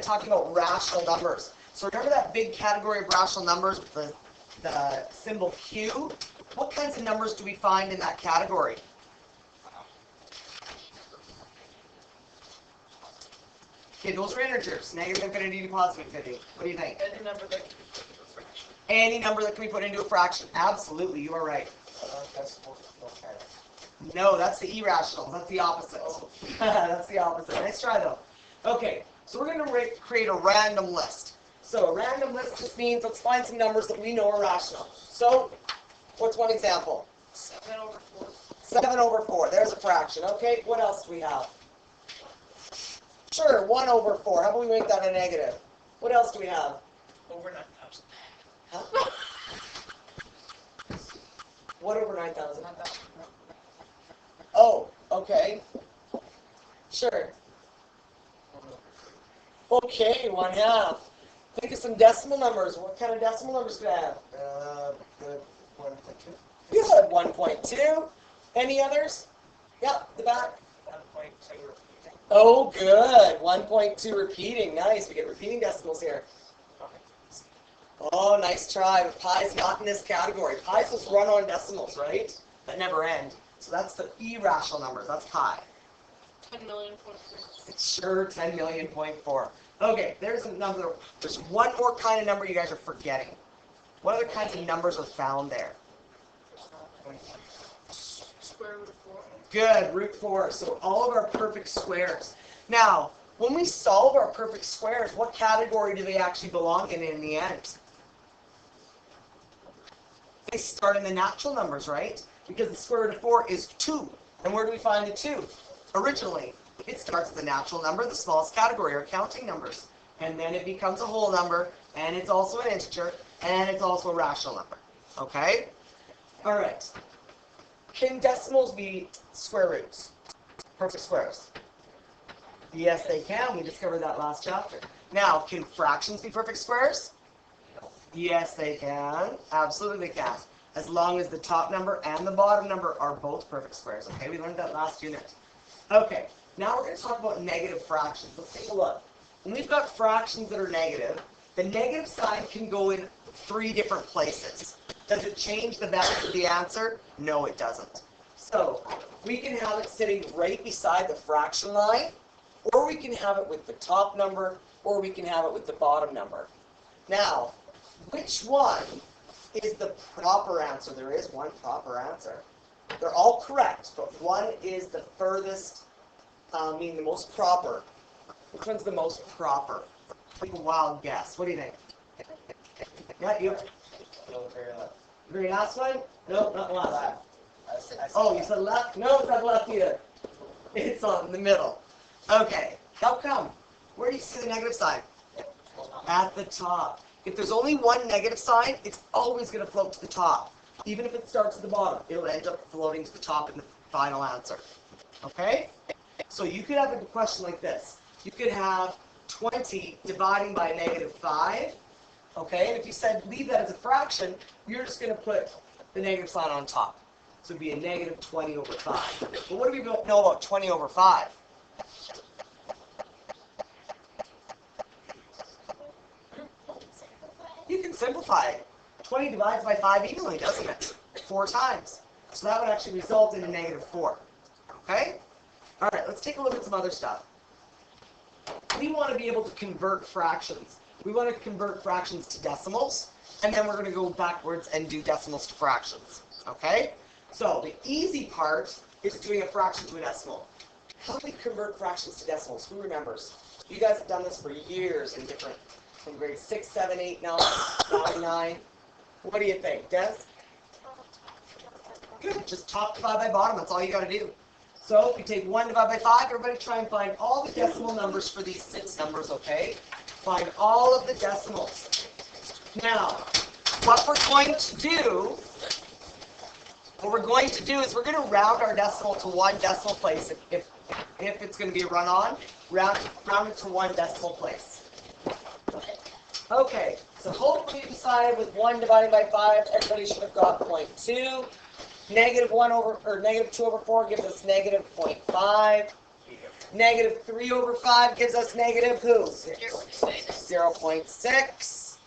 talking about rational numbers. So remember that big category of rational numbers with the symbol Q? What kinds of numbers do we find in that category? Okay, those are integers. Negative infinity to positive infinity. What do you think? Any number that can be put into a fraction. Any number that can be put into a fraction. Absolutely, you are right. No, that's the irrational. That's the opposite. Oh. That's the opposite. Nice try, though. Okay, so we're going to create a random list. So a random list just means let's find some numbers that we know are rational. So, what's one example? 7 over 4. 7 over 4. There's a fraction. Okay, what else do we have? Sure, 1 over 4. How about we make that a negative? What else do we have? Over 9,000. Huh? What over 9,000? 9,000. Oh, okay. Sure. Okay, 1/2. Think of some decimal numbers. What kind of decimal numbers do I have? Good 1.2. You had 1.2. Any others? Yep, the back. 1.2. Oh, good. 1.2 repeating. Nice. We get repeating decimals here. Oh, nice try. But pi's not in this category. Pi's just run on decimals, right? That never end. So that's the irrational numbers. That's pi. 10,000,000.4. Sure, 10,000,000.4. Okay, there's a number. There's one more kind of number you guys are forgetting. What other kinds of numbers are found there? Square root of 4. Good, root 4. So all of our perfect squares. Now, when we solve our perfect squares, what category do they actually belong in the end? They start in the natural numbers, right? Because the square root of 4 is 2. And where do we find the 2? Originally, it starts with the natural number, the smallest category, or counting numbers. And then it becomes a whole number, and it's also an integer, and it's also a rational number. Okay? All right. Can decimals be square roots? Perfect squares? Yes, they can. We discovered that last chapter. Now, can fractions be perfect squares? Yes, they can. Absolutely they can. As long as the top number and the bottom number are both perfect squares. Okay, we learned that last unit. Okay, now we're going to talk about negative fractions. Let's take a look. When we've got fractions that are negative, the negative sign can go in 3 different places. Does it change the value of the answer? No, it doesn't. So, we can have it sitting right beside the fraction line, or we can have it with the top number, or we can have it with the bottom number. Now, which one is the proper answer? There is one proper answer. They're all correct, but one is the furthest, meaning the most proper. Which one's the most proper? Take a wild guess. What do you think? Yeah, you. Very last one? No, not the last one. Oh, you said left? No, it's not left either. It's on the middle. Okay, how come? Where do you see the negative sign? At the top. If there's only one negative sign, it's always going to float to the top. Even if it starts at the bottom, it'll end up floating to the top in the final answer. Okay? So you could have a question like this. You could have 20 dividing by -5. Okay? And if you said leave that as a fraction, you're just going to put the negative sign on top. So it'd be a -20 over 5. But what do we know about 20 over 5? You can simplify it. 20 divides by 5 evenly, doesn't it? 4 times. So that would actually result in a -4. Okay? All right, let's take a look at some other stuff. We want to be able to convert fractions. We want to convert fractions to decimals, and then we're going to go backwards and do decimals to fractions. Okay? So the easy part is doing a fraction to a decimal. How do we convert fractions to decimals? Who remembers? You guys have done this for years in different, from grades 6, 7, 8, 9, 9. What do you think, Des? Good. Just top divide by bottom. That's all you got to do. So if you take 1 divided by 5, everybody try and find all the decimal numbers for these 6 numbers, okay? Find all of the decimals. Now, what we're going to do is we're going to round our decimal to 1 decimal place. If it's going to be a run-on, round it to 1 decimal place. Okay, so hopefully you decided with 1 divided by 5, everybody should have got 0.2. -2 over 4 gives us -0.5. Negative 3 over 5 gives us negative who? 0.6. 0.6.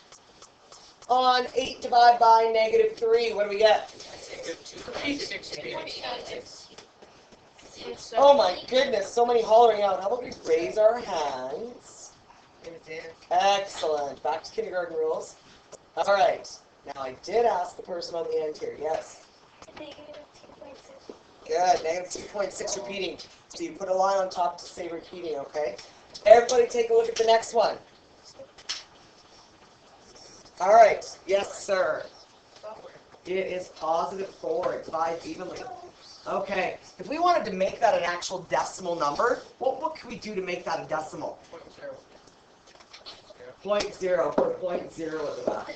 On 8 divided by negative 3, what do we get? 2.6. Oh my goodness, so many hollering out. How about we raise our hands? Excellent. Back to kindergarten rules. All right. Now I did ask the person on the end here. Yes. Good. Negative 2.6 repeating. So you put a line on top to say repeating, okay? Everybody take a look at the next one. All right. Yes, sir. It is positive 4. It divides evenly. Okay. If we wanted to make that an actual decimal number, what could we do to make that a decimal? 0.0. Put 0.0 at the back.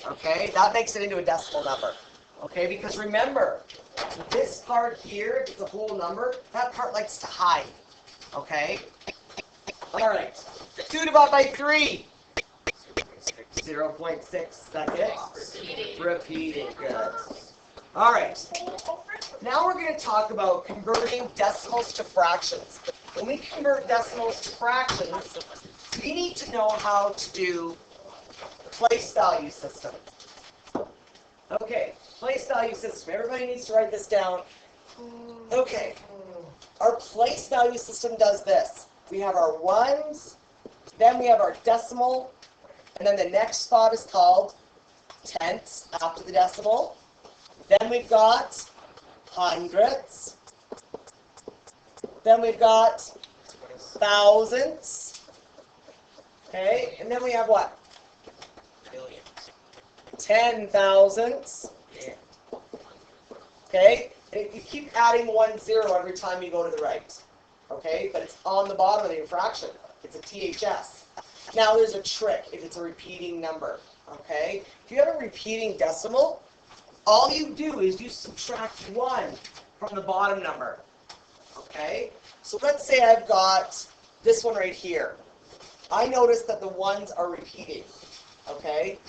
Okay. That makes it into a decimal number. Okay. Because remember, this part here, if it's a whole number, that part likes to hide. Okay. All right. 2 divided by 3. 0.6. That's it? Repeating. Good. All right. Now we're going to talk about converting decimals to fractions. When we convert decimals to fractions, we need to know how to do place value system. Okay, place value system. Everybody needs to write this down. Okay. Our place value system does this. We have our ones, then we have our decimal, and then the next spot is called tenths after the decimal. Then we've got hundredths. Then we've got thousandths. Okay, and then we have what? 10,000ths. Okay, and you keep adding 1 0 every time you go to the right. Okay, but it's on the bottom of the fraction. It's a THS. Now there's a trick if it's a repeating number. Okay, if you have a repeating decimal, all you do is you subtract 1 from the bottom number. Okay, so let's say I've got this one right here. I notice that the ones are repeating. Okay,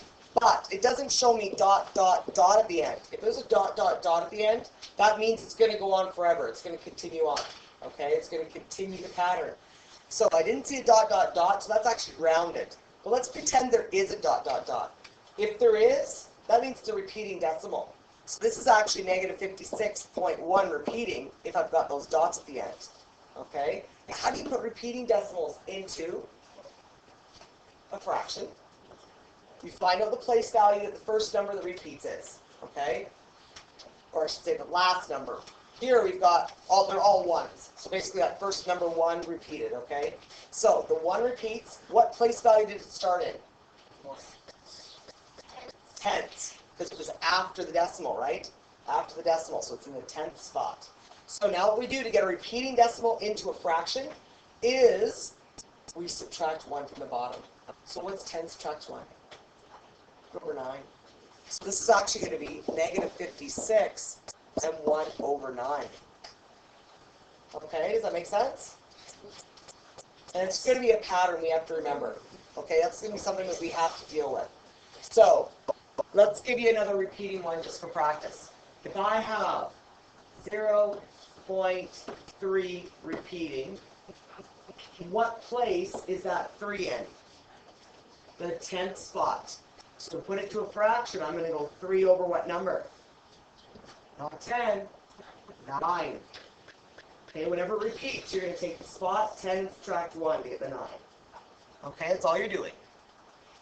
but it doesn't show me dot, dot, dot at the end. If there's a dot, dot, dot at the end, that means it's going to go on forever. It's going to continue on. Okay, it's going to continue the pattern. So I didn't see a dot, dot, dot, so that's actually rounded. But let's pretend there is a dot, dot, dot. If there is, that means it's a repeating decimal. So this is actually negative 56.1 repeating if I've got those dots at the end. Okay? Now, how do you put repeating decimals into a fraction? You find out the place value that the first number that repeats is. Okay? Or I should say the last number. Here we've got, they're all ones. So basically that first number 1 repeated. Okay? So the 1 repeats. What place value did it start in? Tenths. Because it was after the decimal, right? After the decimal, so it's in the 10th spot. So now what we do to get a repeating decimal into a fraction is we subtract 1 from the bottom. So what's 10 subtract 1? Over 9. So this is actually going to be negative 56 and 1 over 9. Okay, does that make sense? And it's going to be a pattern we have to remember. Okay, that's going to be something that we have to deal with. So let's give you another repeating one just for practice. If I have 0.3 repeating, what place is that 3 in? The 10th spot. So to put it to a fraction, I'm going to go 3 over what number? Not 10, 9. Okay, whenever it repeats, you're going to take the spot, 10 and subtract 1 to get the 9. Okay, that's all you're doing.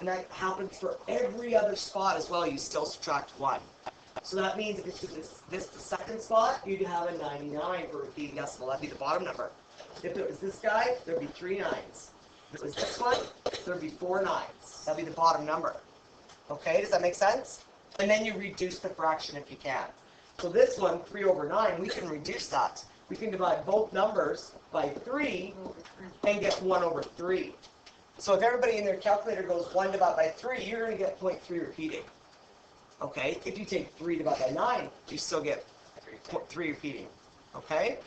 And that happens for every other spot as well. You still subtract 1. So that means if it's this the second spot, you'd have a 99 for repeating decimal. That'd be the bottom number. If it was this guy, there'd be 3 9s. If it was this one, there'd be 4 9s. That'd be the bottom number. Okay, does that make sense? And then you reduce the fraction if you can. So this one, 3 over 9, we can reduce that. We can divide both numbers by 3 and get 1 over 3. So if everybody in their calculator goes 1 divided by 3, you're going to get 0.3 repeating. Okay? If you take 3 divided by 9, you still get 3 repeating. Okay?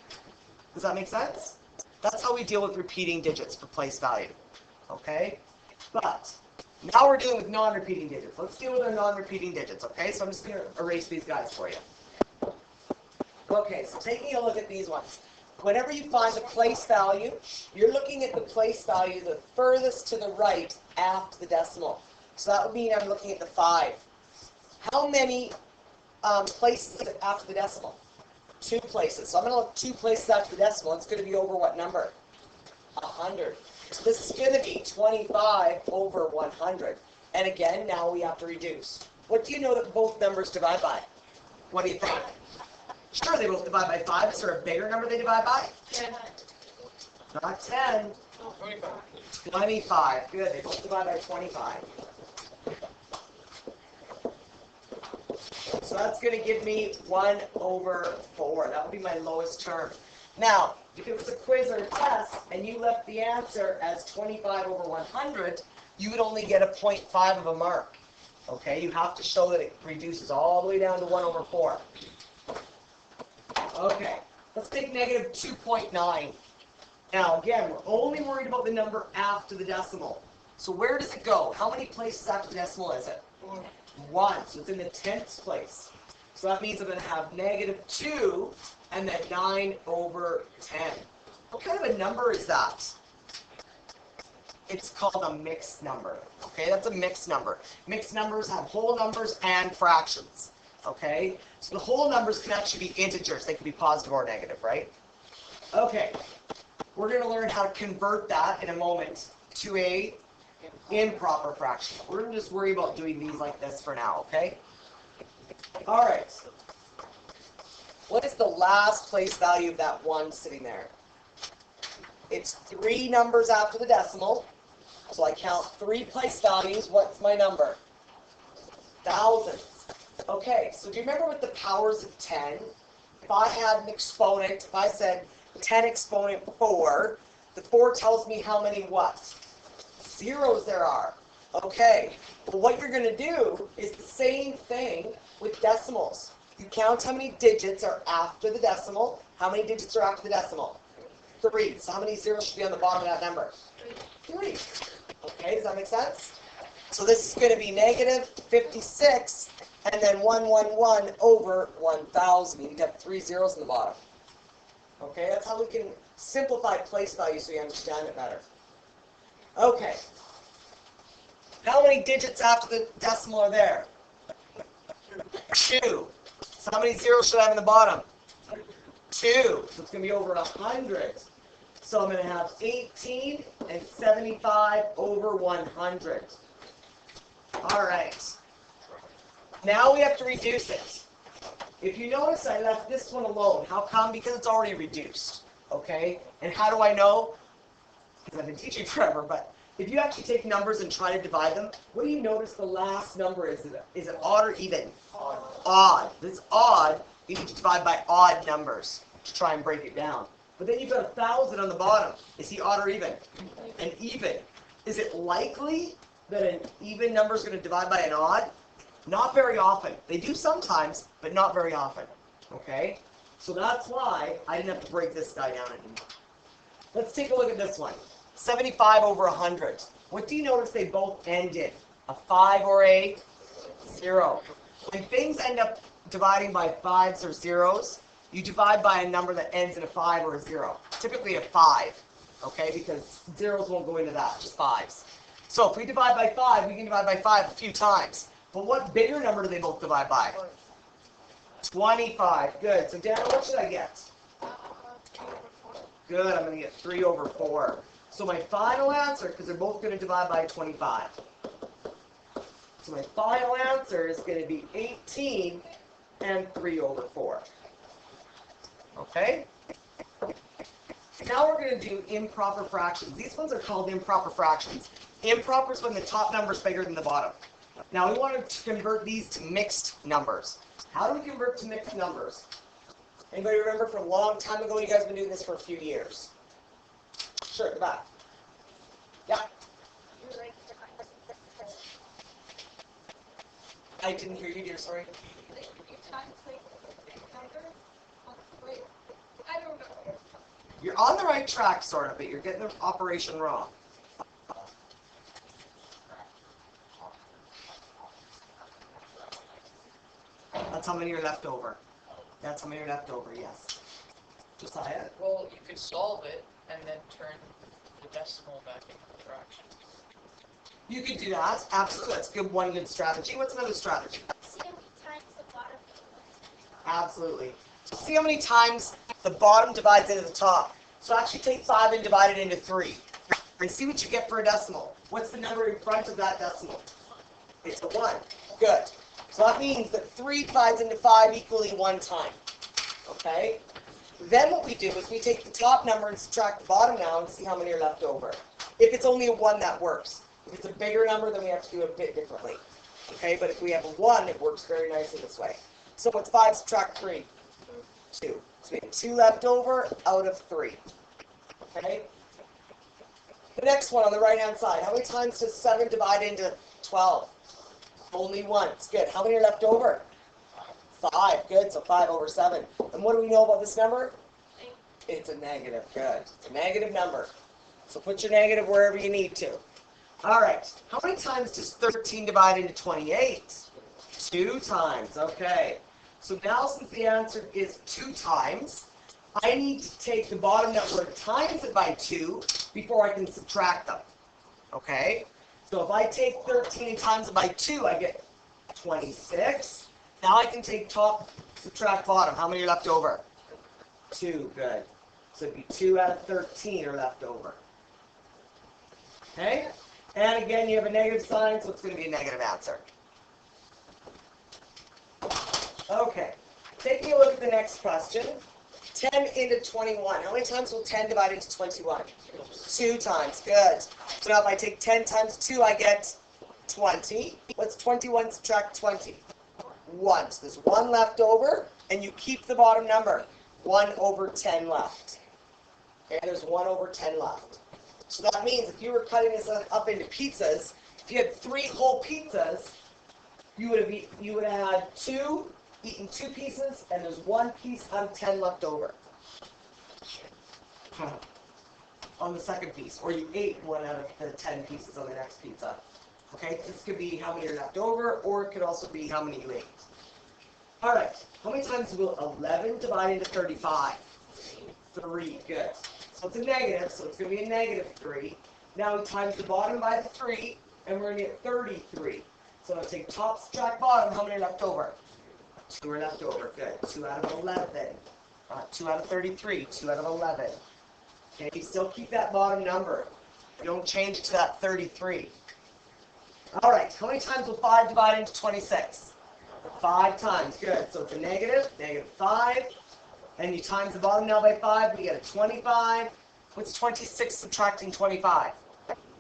Does that make sense? That's how we deal with repeating digits for place value. Okay? But now we're dealing with non-repeating digits. Let's deal with our non-repeating digits. Okay? So I'm just going to erase these guys for you. Okay, so taking a look at these ones. whenever you find the place value, you're looking at the place value the furthest to the right after the decimal. So that would mean I'm looking at the 5. How many places is it after the decimal? 2 places. So I'm going to look 2 places after the decimal. It's going to be over what number? 100. So this is going to be 25 over 100. And again, now we have to reduce. What do you know that both numbers divide by? What do you think? Sure, they both divide by 5. Is there a bigger number they divide by? 10. Not 10. 25. 25. Good. They both divide by 25. So that's going to give me 1 over 4. That would be my lowest term. Now, if it was a quiz or a test, and you left the answer as 25 over 100, you would only get a 0.5 of a mark. Okay? You have to show that it reduces all the way down to 1 over 4. Okay. Let's take negative 2.9. Now, again, we're only worried about the number after the decimal. So where does it go? How many places after the decimal is it? 1. So it's in the 10th place. So that means I'm going to have negative 2 and then 9 over 10. What kind of a number is that? It's called a mixed number. Okay, that's a mixed number. Mixed numbers have whole numbers and fractions. Okay, so the whole numbers can actually be integers. They can be positive or negative, right? Okay, we're going to learn how to convert that in a moment to a improper fraction. We're going to just worry about doing these like this for now, okay? All right. What is the last place value of that 1 sitting there? It's 3 numbers after the decimal. So I count 3 place values. What's my number? Thousands. Okay, so do you remember with the powers of 10? If I had an exponent, if I said 10 exponent 4, the 4 tells me how many what? Zeros there are. Okay, well what you're going to do is the same thing with decimals. You count how many digits are after the decimal. How many digits are after the decimal? 3. So how many zeros should be on the bottom of that number? 3. Okay, does that make sense? So this is going to be negative 56 and then 111 over 1,000. You need to have 3 zeros in the bottom. Okay, that's how we can simplify place value so you understand it better. Okay. How many digits after the decimal are there? 2. So how many zeros should I have in the bottom? 2. So it's going to be over 100. So I'm going to have 18 and 75 over 100. All right. Now we have to reduce it. If you notice, I left this one alone. How come? Because it's already reduced. Okay? And how do I know? Because I've been teaching forever, but if you actually take numbers and try to divide them, what do you notice the last number is? Is it odd or even? Odd. Odd. If it's odd, you need to divide by odd numbers to try and break it down. But then you've got 1,000 on the bottom. Is he odd or even? An even. Is it likely that an even number is going to divide by an odd? Not very often. They do sometimes, but not very often. Okay? So that's why I didn't have to break this guy down anymore. Let's take a look at this one. 75 over 100. What do you notice they both end in? A 5 or a 0. When things end up dividing by 5s or zeros, you divide by a number that ends in a 5 or a 0. Typically a 5, okay, because zeros won't go into that, just 5s. So if we divide by 5, we can divide by 5 a few times. But what bigger number do they both divide by? 25. Good. So Daniel, what should I get? 2 over 4. Good. I'm going to get 3 over 4. So my final answer, because they're both going to divide by 25. So my final answer is going to be 18 and 3 over 4. Okay? Now we're going to do improper fractions. These ones are called improper fractions. Improper is when the top number is bigger than the bottom. Now we want to convert these to mixed numbers. How do we convert to mixed numbers? Anybody remember from a long time ago? You guys have been doing this for a few years. Sure, at the back. Yeah. I didn't hear you, dear. Sorry. You're on the right track, sort of, but you're getting the operation wrong. That's how many are left over. That's how many are left over, yes. Josiah? Well, you could solve it and then turn the decimal back into a fraction. You could do that. Absolutely. That's good. One good strategy. What's another strategy? See how many times the bottom. Absolutely. So see how many times the bottom divides into the top. So actually take 5 and divide it into 3. And see what you get for a decimal. What's the number in front of that decimal? It's a 1. Good. So that means that 3 divides into 5 equally 1 time. Okay? Then what we do is we take the top number and subtract the bottom now and see how many are left over. If it's only a 1, that works. If it's a bigger number, then we have to do it a bit differently. Okay? But if we have a 1, it works very nicely this way. So what's 5 subtract 3? 2. So we have 2 left over out of 3. Okay? The next one on the right-hand side. How many times does 7 divide into 12? Only once. Good. How many are left over? 5. Good. So 5 over 7. And what do we know about this number? It's a negative. Good. It's a negative number. So put your negative wherever you need to. All right. How many times does 13 divide into 28? 2 times. Okay. So now since the answer is 2 times, I need to take the bottom number and times it by 2 before I can subtract them. Okay? So if I take 13 and times it by 2, I get 26. Now I can take top, subtract bottom. How many are left over? 2. Good. So it'd be 2 out of 13 are left over. Okay? And again, you have a negative sign, so it's going to be a negative answer. Okay. Taking a look at the next question. 10 into 21. How many times will 10 divide into 21? 2 times. Good. So now if I take 10 times 2, I get 20. What's 21 subtract 20? 1. So there's 1 left over, and you keep the bottom number. 1 over 10 left. Okay, there's 1 over 10 left. So that means if you were cutting this up into pizzas, if you had 3 whole pizzas, you would have had eaten 2 pieces, and there's 1 piece out of 10 left over. On the second piece, or you ate 1 out of the 10 pieces on the next pizza. Okay, this could be how many are left over, or it could also be how many you ate. All right, how many times will 11 divide into 35? 3, good. So it's a negative, so it's going to be a negative 3. Now we times the bottom by the 3, and we're going to get 33. So I'll take top, subtract bottom, how many are left over? 2 are left over, good. 2 out of 11. 2 out of 33, 2 out of 11. Okay, you still keep that bottom number. You don't change it to that 33. All right, how many times will 5 divide into 26? 5 times, good. So it's a negative, negative 5. And you times the bottom now by 5, we get a 25. What's 26 subtracting 25?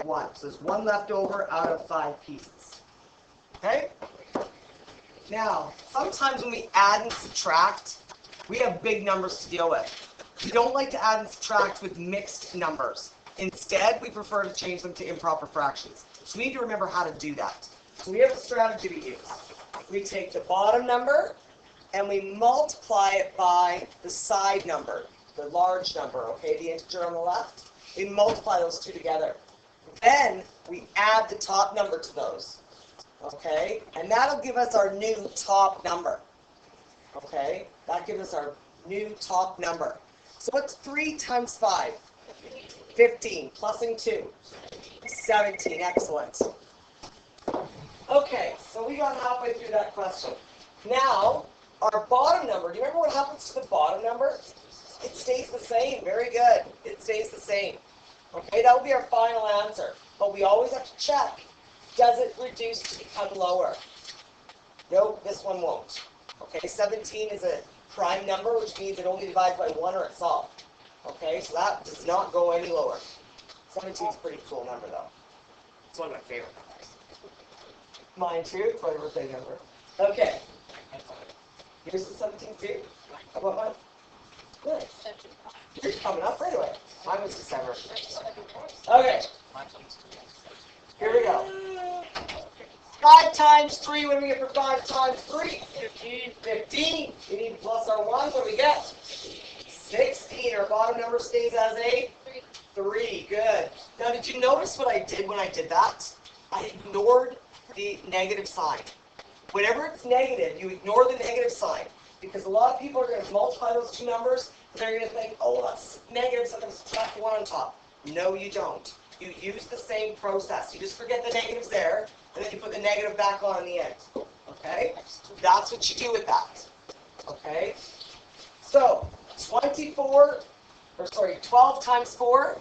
1. So there's 1 left over out of 5 pieces. Okay? Now, sometimes when we add and subtract, we have big numbers to deal with. We don't like to add and subtract with mixed numbers. Instead, we prefer to change them to improper fractions. So we need to remember how to do that. So we have a strategy we use. We take the bottom number and we multiply it by the side number, the large number, okay, the integer on the left. We multiply those two together. Then we add the top number to those. Okay, and that'll give us our new top number. Okay, that gives us our new top number. So what's 3 times 5? 15, plusing 2. 17, excellent. Okay, so we got halfway through that question. Now, our bottom number, do you remember what happens to the bottom number? It stays the same, very good. It stays the same. Okay, that will be our final answer. But we always have to check. Does it reduce to become lower? No, this one won't. Okay, 17 is a prime number, which means it only divides by 1 or it's solved. Okay, so that does not go any lower. 17 is a pretty cool number, though. It's one of my favorite numbers. Mine too, it's my birthday number. Okay. Here's the 17 too. How about mine? Good. You're coming up right away. Mine was December. Okay. Here we go. 5 times 3, what do we get for 5 times 3? 15. 15. We need to plus our 1. What do we get? 16. Our bottom number stays as a 3. Good. Now, did you notice what I did when I did that? I ignored the negative sign. Whenever it's negative, you ignore the negative sign. Because a lot of people are going to multiply those two numbers They're going to think, oh, that's negative, so I'm going to subtract 1 on top. No, you don't. You use the same process. You just forget the negatives there, and then you put the negative back on in the end. Okay? That's what you do with that. Okay? So, 12 times 4,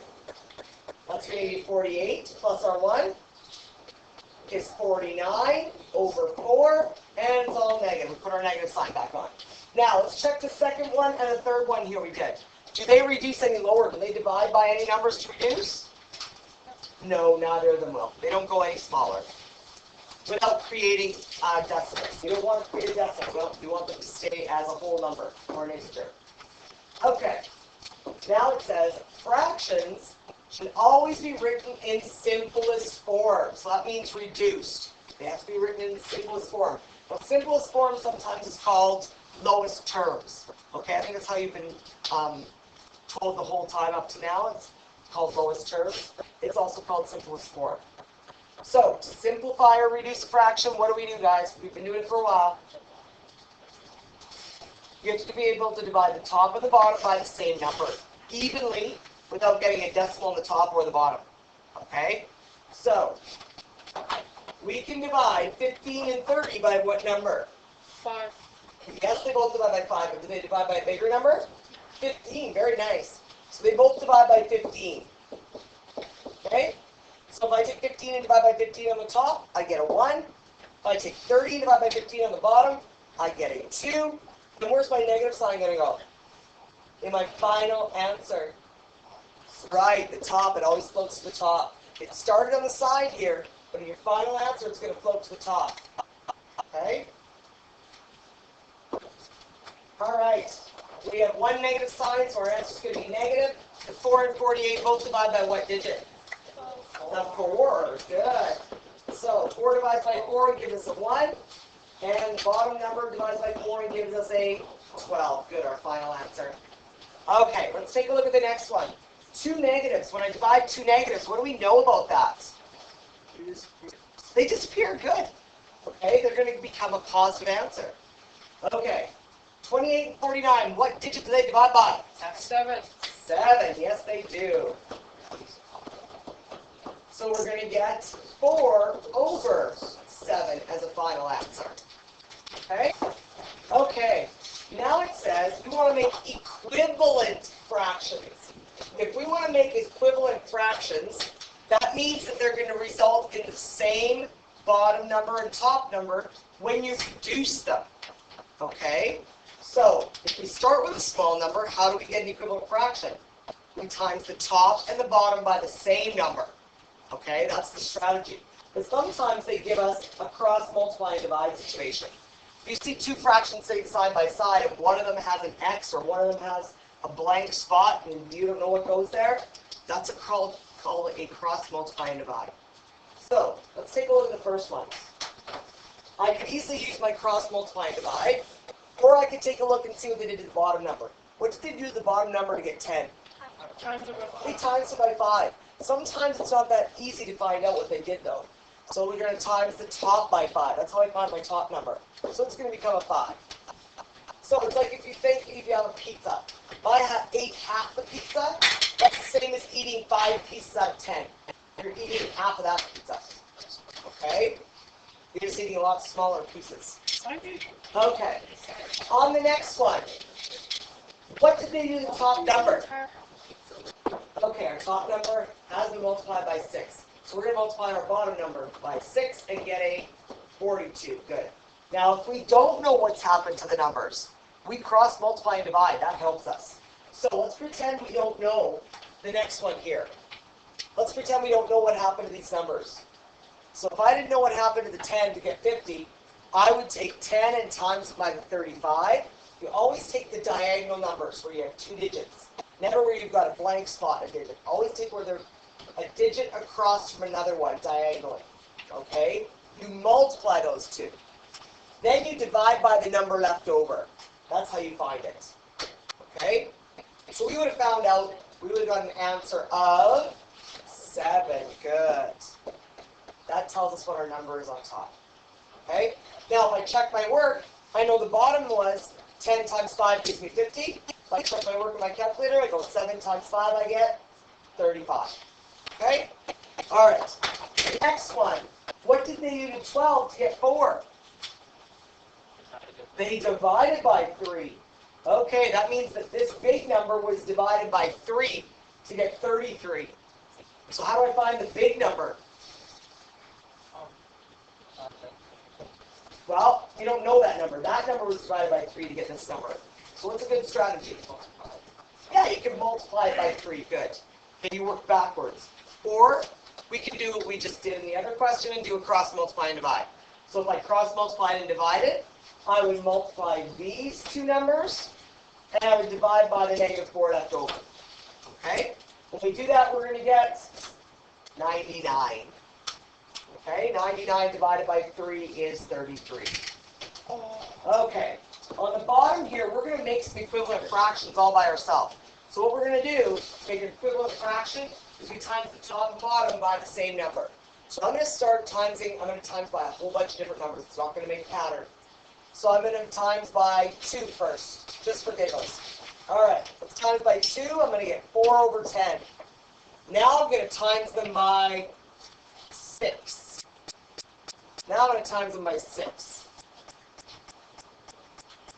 that's going to be 48, plus our 1, is 49 over 4, and it's all negative. We put our negative sign back on. Now, let's check the second one and the third one here we did. Do they reduce any lower? Do they divide by any numbers to reduce? No, neither of them will. They don't go any smaller without creating decimals. You don't want to create a decimal. You want them to stay as a whole number or an integer. Okay. Now it says fractions should always be written in simplest form. So that means reduced. They have to be written in the simplest form. Well, simplest form sometimes is called lowest terms. Okay, I think that's how you've been told the whole time up to now. It's called lowest terms. It's also called simplest form. So, to simplify or reduce a fraction, what do we do, guys? We've been doing it for a while. You have to be able to divide the top and the bottom by the same number evenly without getting a decimal on the top or the bottom. Okay? So, we can divide 15 and 30 by what number? 5. Yes, they both divide by 5, but do they divide by a bigger number? 15, very nice. So they both divide by 15. Okay? So if I take 15 and divide by 15 on the top, I get a 1. If I take 30 and divide by 15 on the bottom, I get a 2. Then where's my negative sign going to go? In my final answer. Right, the top, it always floats to the top. It started on the side here, but in your final answer, it's going to float to the top. Okay? All right. We have one negative sign, so our answer is going to be negative. The 4 and 48 both divide by what digit? The 4. Good. So 4 divides by 4 gives us a 1. And the bottom number divides by 4 and gives us a 12. Good, our final answer. Okay, let's take a look at the next one. 2 negatives. When I divide 2 negatives, what do we know about that? They disappear. Good. Okay, they're going to become a positive answer. Okay. 28 and 49, what digit do they divide by? 7. 7, yes they do. So we're going to get 4 over 7 as a final answer. Okay? Okay, now it says we want to make equivalent fractions. If we want to make equivalent fractions, that means that they're going to result in the same bottom number and top number when you reduce them. Okay? So, if we start with a small number, how do we get an equivalent fraction? We times the top and the bottom by the same number. Okay, that's the strategy. But sometimes they give us a cross multiply and divide situation. If you see 2 fractions sitting side by side, and one of them has an X or one of them has a blank spot, and you don't know what goes there, that's called a cross multiply and divide. So, let's take a look at the first one. I could easily use my cross multiply and divide. Or I could take a look and see what they did to the bottom number. What did they do to the bottom number to get 10? They times it by 5. Sometimes it's not that easy to find out what they did though. So we're going to times the top by 5. That's how I find my top number. So it's going to become a 5. So it's like if you have a pizza. If I ate half the pizza, that's the same as eating 5 pieces out of 10. You're eating half of that pizza. Okay? You're just eating a lot smaller pieces. Okay. On the next one, what did they do to the top number? Okay, our top number has been multiplied by 6. So we're going to multiply our bottom number by 6 and get a 42. Good. Now, if we don't know what's happened to the numbers, we cross multiply and divide. That helps us. So let's pretend we don't know the next one here. Let's pretend we don't know what happened to these numbers. So if I didn't know what happened to the 10 to get 50, I would take 10 and times it by the 35. You always take the diagonal numbers where you have 2 digits. Never where you've got a blank spot, a digit. Always take where there's a digit across from another one diagonally. Okay? You multiply those 2. Then you divide by the number left over. That's how you find it. Okay? So we would have found out, we would have got an answer of 7. Good. That tells us what our number is on top. Okay? Now, if I check my work, I know the bottom was 10 times 5 gives me 50. If I check my work in my calculator, I go 7 times 5, I get 35. Okay? All right. Next one. What did they do to 12 to get 4? They divided by 3. Okay, that means that this big number was divided by 3 to get 33. So how do I find the big number? Well, you don't know that number. That number was divided by 3 to get this number. So what's a good strategy? Yeah, you can multiply it by 3. Good. Then you work backwards. Or we can do what we just did in the other question and do a cross multiply and divide. So if I cross multiplied and divided, I would multiply these two numbers and I would divide by the -4 left over. Okay? When we do that, we're going to get 99. Okay? 99 divided by 3 is 33. Okay. On the bottom here, we're going to make some equivalent fractions all by ourselves. So what we're going to do, make an equivalent fraction, is we times the top and bottom by the same number. So I'm going to start timesing, I'm going to times by a whole bunch of different numbers. It's not going to make a pattern. So I'm going to times by 2 first, just for giggles. All right, let's times by 2. I'm going to get 4 over 10. Now I'm going to times them by 6. Now I'm going to times them by 6.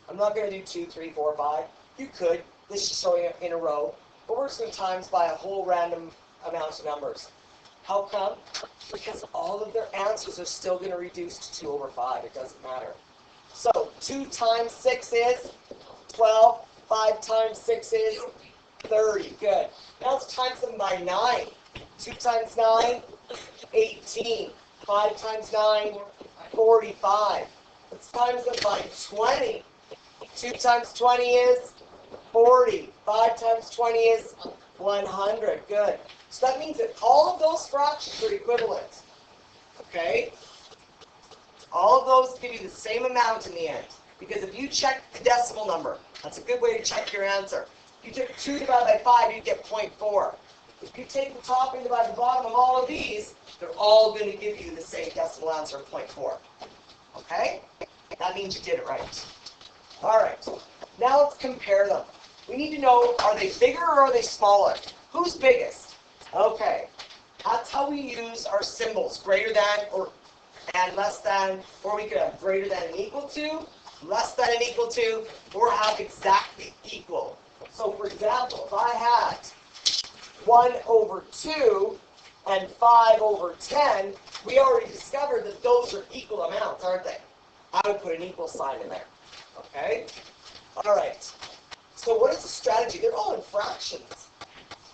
I'm not going to do 2, 3, 4, 5. You could. This is showing it in a row. But we're just going to times by a whole random amount of numbers. How come? Because all of their answers are still going to reduce to 2 over 5. It doesn't matter. So 2 times 6 is 12. 5 times 6 is 30. Good. Now let's times them by 9. 2 times 9, 18. 5 times 9, 45. Let's times them by 20. 2 times 20 is 40. 5 times 20 is 100. Good. So that means that all of those fractions are equivalent. Okay? All of those give you the same amount in the end. Because if you check the decimal number, that's a good way to check your answer. If you took 2 divided by 5, you'd get 0.4. If you take the top and divide the bottom of all of these, they're all going to give you the same decimal answer of 0.4. Okay? That means you did it right. All right. Now let's compare them. We need to know, are they bigger or are they smaller? Who's biggest? Okay. That's how we use our symbols, greater than or and less than, or we could have greater than and equal to, less than and equal to, or have exactly equal. So for example, if I had 1 over 2 and 5 over 10, we already discovered that those are equal amounts, aren't they? I would put an equal sign in there. Okay? All right. So what is the strategy? They're all in fractions.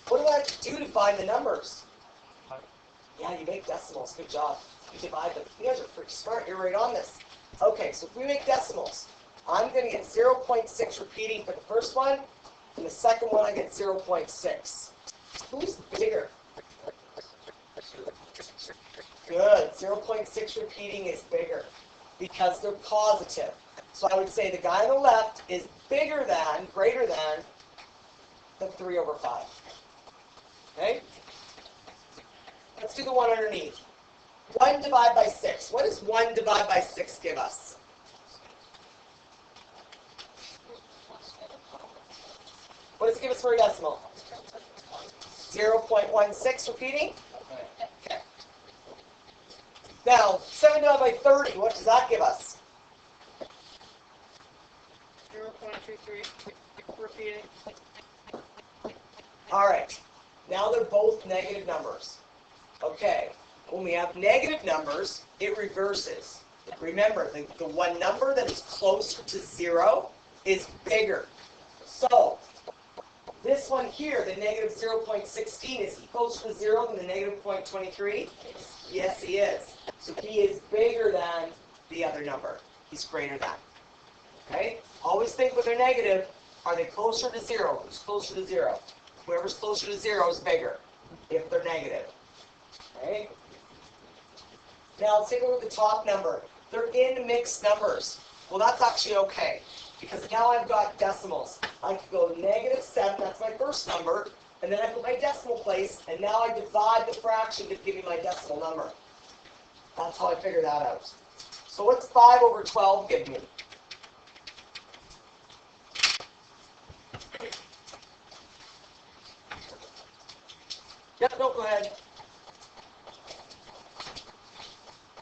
What do I have to do to find the numbers? Yeah, you make decimals. Good job. You divide them. You guys are pretty smart. You're right on this. Okay, so if we make decimals, I'm going to get 0.6 repeating for the first one, and the second one I get 0.6. Who's bigger? Good. 0.6 repeating is bigger because they're positive. So I would say the guy on the left is bigger than, greater than, the 3 over 5. Okay? Let's do the one underneath. 1 divided by 6. What does 1 divided by 6 give us? What does it give us for a decimal? 0.16 repeating? Okay. Now, 7 divided by 30, what does that give us? 0.23 repeating. All right. Now they're both negative numbers. Okay. When we have negative numbers, it reverses. Remember, the one number that is closer to 0 is bigger. So, this one here, the negative 0.16, is he closer to 0 than the negative 0.23? Yes, he is. So he is bigger than the other number. He's greater than. Okay? Always think when they're negative, are they closer to 0? Who's closer to 0? Whoever's closer to 0 is bigger if they're negative. Okay? Now let's take a look at the top number. They're in mixed numbers. Well, that's actually okay, because now I've got decimals. I could go -7, that's my first number, and then I put my decimal place, and now I divide the fraction to give me my decimal number. That's how I figure that out. So what's 5 over 12 give me?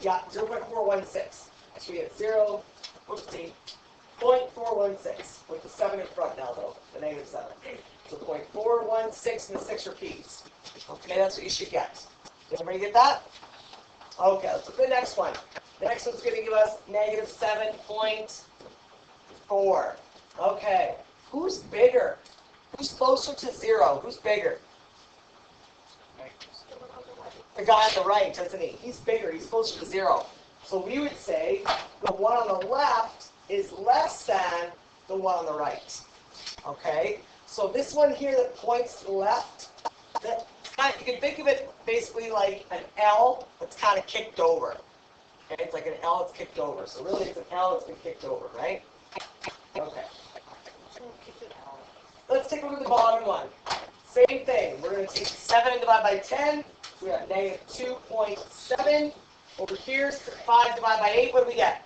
Yeah, 0.416. So we get 0.416 with the 7 in front now, though, the negative 7. So 0.416 and the 6 repeats. Okay, that's what you should get. Did everybody get that? Okay, let's look at the next one. The next one's going to give us negative 7.4. Okay, who's bigger? Who's closer to 0? Who's bigger? The guy on the right, isn't he? He's bigger. He's closer to 0. So we would say the one on the left is less than the one on the right. Okay? So this one here that points to the left, you can think of it basically like an L that's kind of kicked over. Okay? It's like an L that's kicked over. So really it's an L that's been kicked over, right? Okay. Let's take a look at the bottom one. Same thing. We're going to take 7 and divide by 10. So we have negative 2.7. Over here, 5 divided by 8. What do we get?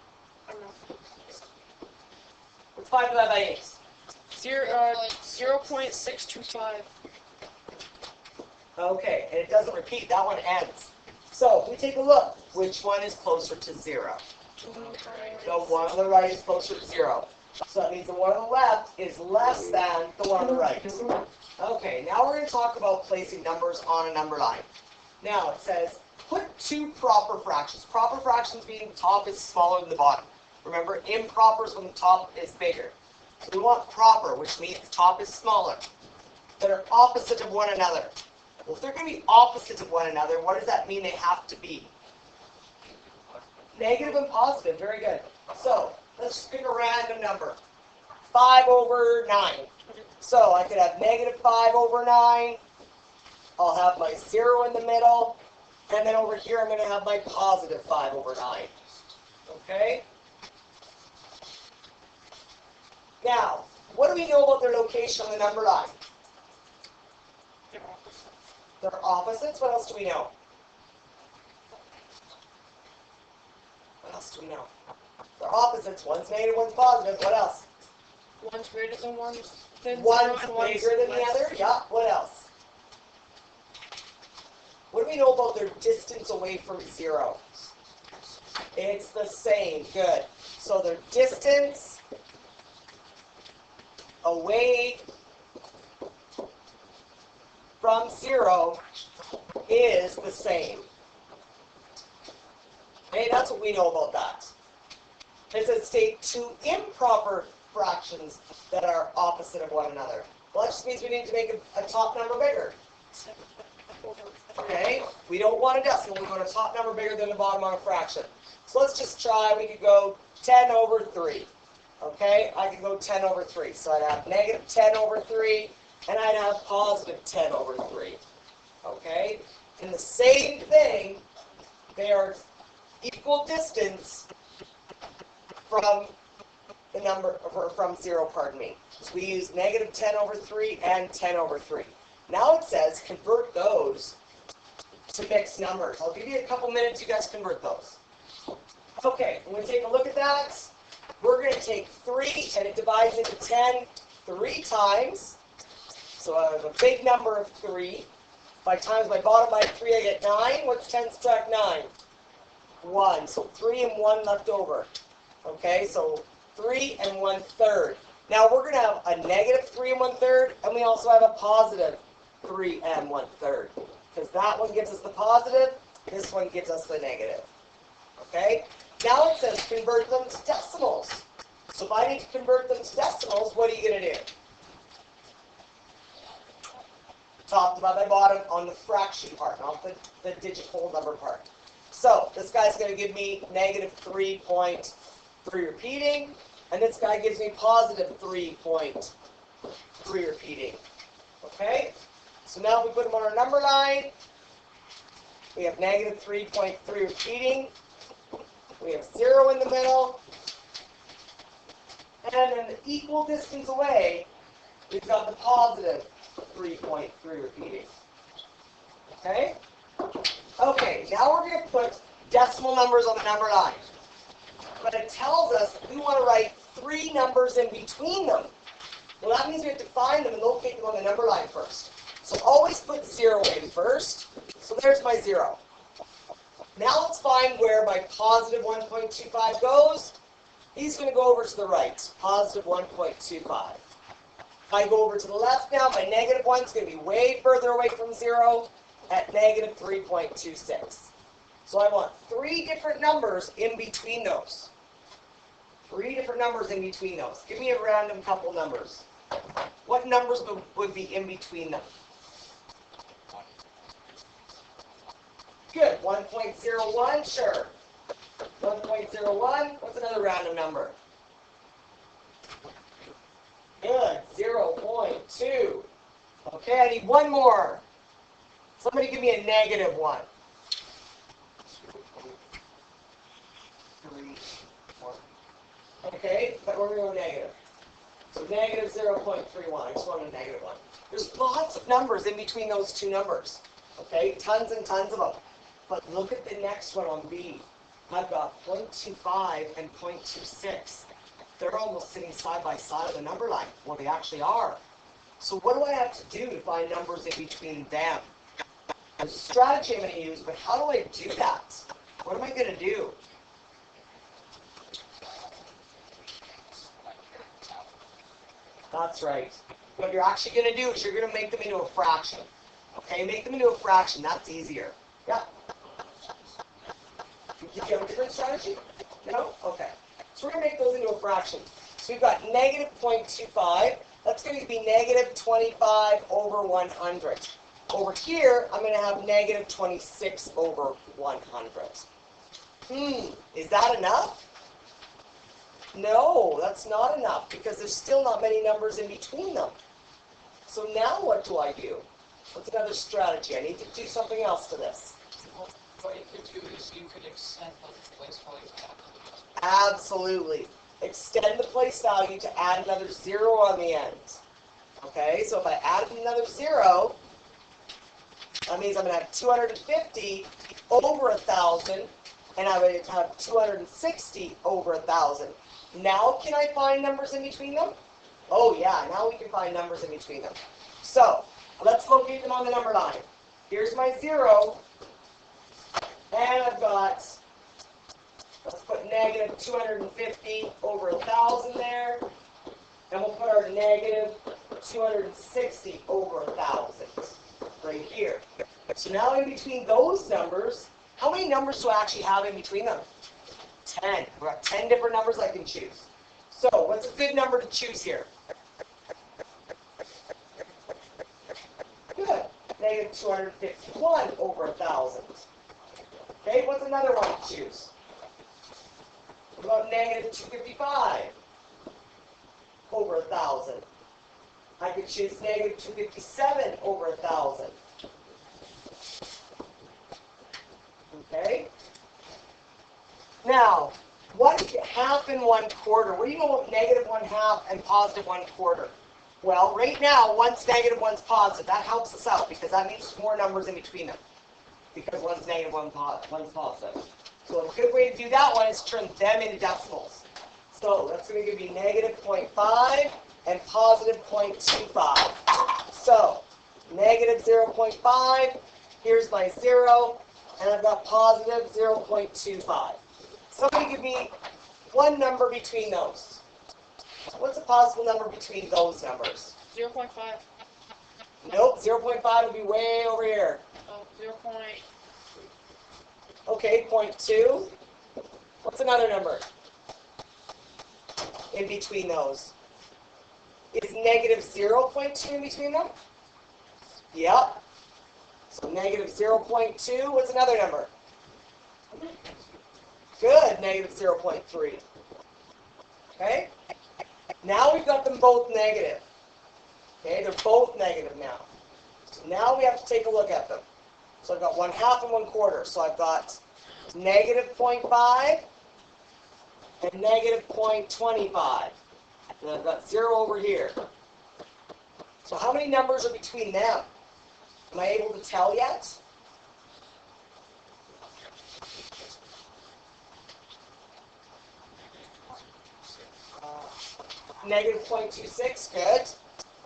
What's 5 divided by 8? 0.625. Okay, and it doesn't repeat. That one ends. So if we take a look, which one is closer to 0? The one on the right is closer to 0. So that means the one on the left is less than the one on the right. Okay, now we're going to talk about placing numbers on a number line. Now it says, put 2 proper fractions. Proper fractions meaning the top is smaller than the bottom. Remember, improper is when the top is bigger. So we want proper, which means the top is smaller, that are opposite of one another. Well, if they're going to be opposite of one another, what does that mean they have to be? Negative and positive. Very good. So let's just pick a random number. 5 over 9. So I could have negative 5 over 9. I'll have my 0 in the middle. And then over here I'm going to have my positive 5 over 9. Okay? Now, what do we know about their location on the number line? They're opposites. What else do we know? What else do we know? They're opposites. One's negative, one's positive. What else? One's greater than one. One's bigger than the other. Yeah. What else? What do we know about their distance away from 0? It's the same. Good. So their distance away from 0 is the same. Okay, that's what we know about that. It says state 2 improper fractions that are opposite of one another. Well, that just means we need to make a top number bigger. Okay, we don't want a decimal. We want a top number bigger than the bottom on a fraction. So let's just try. We could go 10 over 3. Okay, I could go 10 over 3. So I'd have negative 10 over 3, and I'd have positive 10 over 3. Okay, and the same thing, they are equal distance from the number, or from 0, pardon me. So we use negative 10 over 3 and 10 over 3. Now it says convert those to mixed numbers. I'll give you a couple minutes, you guys convert those. Okay, when we take a look at that, we're going to take 3 and it divides into 10 3 times. So I have a big number of 3. If I times my bottom by 3, I get 9. What's 10 subtract 9? 1. So 3 and 1 left over. Okay, so 3 and 1/3. Now we're going to have a negative 3 and 1/3, and we also have a positive 3 and 1/3. Because that one gives us the positive, this one gives us the negative. Okay? Now it says convert them to decimals. So if I need to convert them to decimals, what are you going to do? Top divided by bottom on the fraction part, not the digit whole number part. So this guy's going to give me negative 3.3 repeating, and this guy gives me positive 3.3 repeating. Okay? So now we put them on our number line. We have negative 3.3 repeating. We have 0 in the middle. And then the equal distance away, we've got the positive 3.3 repeating. Okay? Okay, now we're going to put decimal numbers on the number line. But it tells us we want to write 3 numbers in between them. Well, that means we have to find them and locate them on the number line first. So always put 0 in first. So there's my 0. Now let's find where my positive 1.25 goes. He's going to go over to the right, positive 1.25. If I go over to the left now, my negative 1 is going to be way further away from 0 at negative 3.26. So I want 3 different numbers in between those. 3 different numbers in between those. Give me a random couple numbers. What numbers would be in between them? Good. 1.01, sure. 1.01, what's another random number? Good. 0.2. Okay, I need one more. Somebody give me a negative 1. 3, 1. Okay, but we're going to go negative. So negative 0.31. I just want a negative 1. There's lots of numbers in between those two numbers. Okay, tons and tons of them. But look at the next one on B. I've got 0.25 and 0.26. They're almost sitting side by side of the number line. Well, they actually are. So what do I have to do to find numbers in between them? There's a strategy I'm going to use, but how do I do that? What am I going to do? That's right. What you're actually going to do is you're going to make them into a fraction. Okay, make them into a fraction. That's easier. Yeah. Do you have a different strategy? No? Okay. So we're going to make those into a fraction. So we've got negative 0.25. That's going to be negative 25 over 100. Over here, I'm going to have negative 26 over 100. Is that enough? No, that's not enough because there's still not many numbers in between them. So now what do I do? What's another strategy? I need to do something else to this. What you could do is you could extend the place value to Absolutely. Extend the place value to add another 0 on the end. Okay, so if I add another 0, that means I'm going to have 250 over 1,000, and I would have 260 over 1,000. Now can I find numbers in between them? Oh yeah, now we can find numbers in between them. So, let's locate them on the number line. Here's my 0, and I've got, let's put negative 250 over 1,000 there, and we'll put our negative 260 over 1,000 right here. So now in between those numbers, how many numbers do I actually have in between them? 10. We've got 10 different numbers I can choose. So what's a good number to choose here? Good. Negative 251 over 1,000. Okay, what's another one to choose? What about negative 255 over 1,000? I could choose negative 257 over 1,000. Okay? Now, 1/2 and 1/4. What do you know about negative 1/2 and positive 1/4? Well, right now, one's negative, one's positive. That helps us out because that means there's more numbers in between them. Because one's negative, one's positive. So a good way to do that one is turn them into decimals. So that's going to give you negative 0.5 and positive 0.25. So, negative 0.5, here's my 0, and I've got positive 0.25. Somebody give me one number between those. What's a possible number between those numbers? 0.5. Nope, 0.5 would be way over here. 0. Okay, 0.2. What's another number in between those? Is negative 0.2 in between them? Yep. So negative 0.2. What's another number? Good, negative 0.3. Okay? Now we've got them both negative. Okay, they're both negative now. So now we have to take a look at them. So I've got 1/2 and 1/4. So I've got negative 0.5 and negative 0.25. And I've got 0 over here. So how many numbers are between them? Am I able to tell yet? Negative 0.26, good.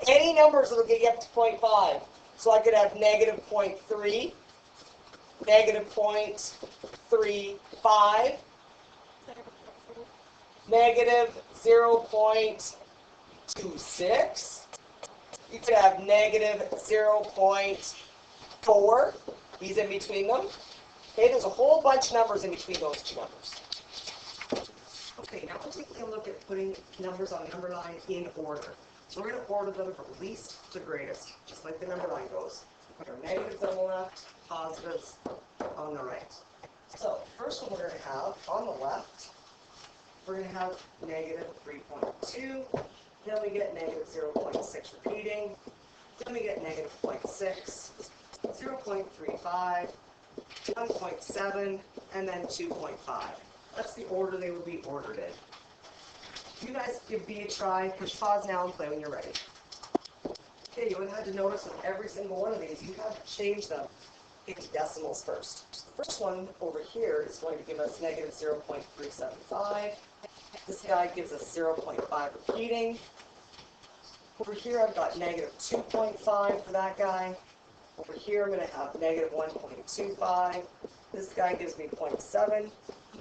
Any numbers that will get you up to 0.5. So I could have negative 0.3, negative 0.5, 3, 5, negative 0.26. You could have negative 0.4. These in between them. Okay, there's a whole bunch of numbers in between those two numbers. Okay, now we're taking a look at putting numbers on the number line in order. So we're going to order them from least to greatest, just like the number line goes. Put our negatives on the left, positives on the right. So first one we're going to have on the left, we're going to have negative 3.2. Then we get negative 0.6 repeating. Then we get negative 0.6, 0.35, 1.7, and then 2.5. That's the order they would be ordered in. You guys give B a try, push pause now and play when you're ready. Okay, you would have to notice with every single one of these, you have to change them into decimals first. The first one over here is going to give us negative 0.375. This guy gives us 0.5 repeating. Over here I've got negative 2.5 for that guy. Over here I'm going to have negative 1.25. This guy gives me 0.7. And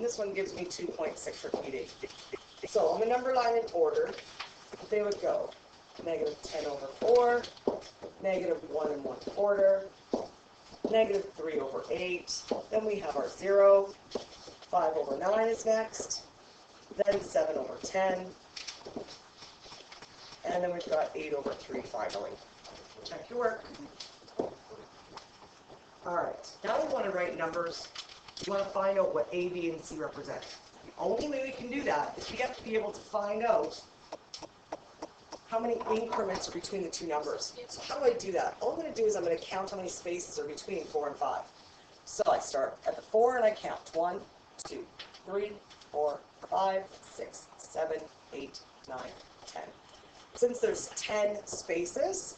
this one gives me 2.6 repeating. So on the number line in order, they would go negative 10 over 4, negative 1 1/4, negative 3 over 8. Then we have our 0. 5 over 9 is next. Then 7 over 10. And then we've got 8 over 3 finally. Check your work. Alright, now we want to write numbers. We want to find out what A, B, and C represent. The only way we can do that is we have to be able to find out how many increments are between the two numbers. So how do I do that? All I'm going to do is I'm going to count how many spaces are between 4 and 5. So I start at the 4 and I count 1, 2, 3, 4, 5, 6, 7, 8, 9, 10. Since there's 10 spaces,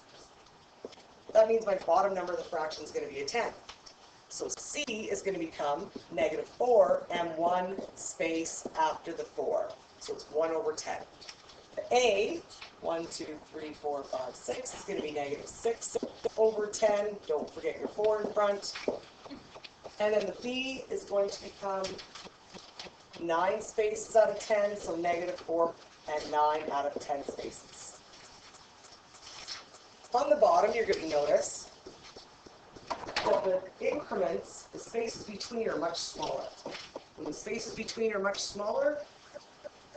that means my bottom number of the fraction is going to be a 10. So C is going to become negative 4 and 1 space after the 4. So it's 1 over 10. The A, 1, 2, 3, 4, 5, 6, is going to be negative 6 over 10. Don't forget your 4 in front. And then the B is going to become 9 spaces out of 10, so negative 4 and 9 out of 10 spaces. On the bottom, you're going to notice that the increments, the spaces between are much smaller. When the spaces between are much smaller,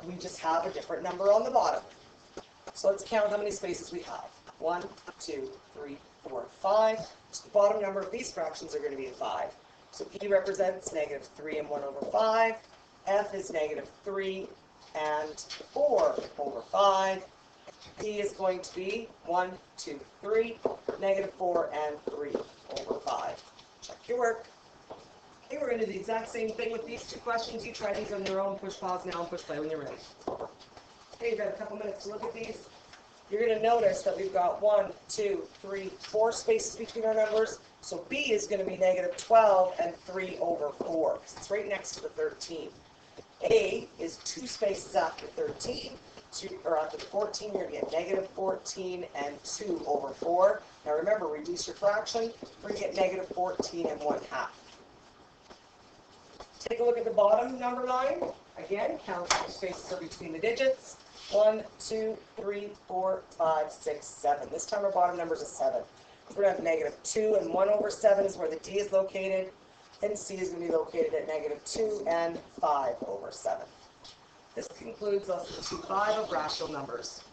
we just have a different number on the bottom. So let's count how many spaces we have. 1, 2, 3, 4, 5. So the bottom number of these fractions are going to be a 5. So E represents negative 3 and 1 over 5. F is negative 3 and 4 over 5. D is going to be 1, 2, 3, negative 4 and 3 over 5. Check your work. Okay, we're going to do the exact same thing with these two questions. You try these on your own. Push pause now and push play when you're ready. Okay, you've got a couple minutes to look at these. You're going to notice that we've got 1, 2, 3, 4 spaces between our numbers. So B is going to be negative 12 and 3 over 4. It's right next to the 13. A is 2 spaces after 13. Or after the 14, you're going to get negative 14 and 2 over 4. Now remember, reduce your fraction. We're going to get negative 14 and 1/2. Take a look at the bottom number line. Again, count how many spaces are between the digits. 1, 2, 3, 4, 5, 6, 7. This time our bottom number is a 7. We're going to have negative 2 and 1 over 7 is where the D is located. And C is going to be located at negative 2 and 5 over 7. This concludes lesson 2.5 of rational numbers.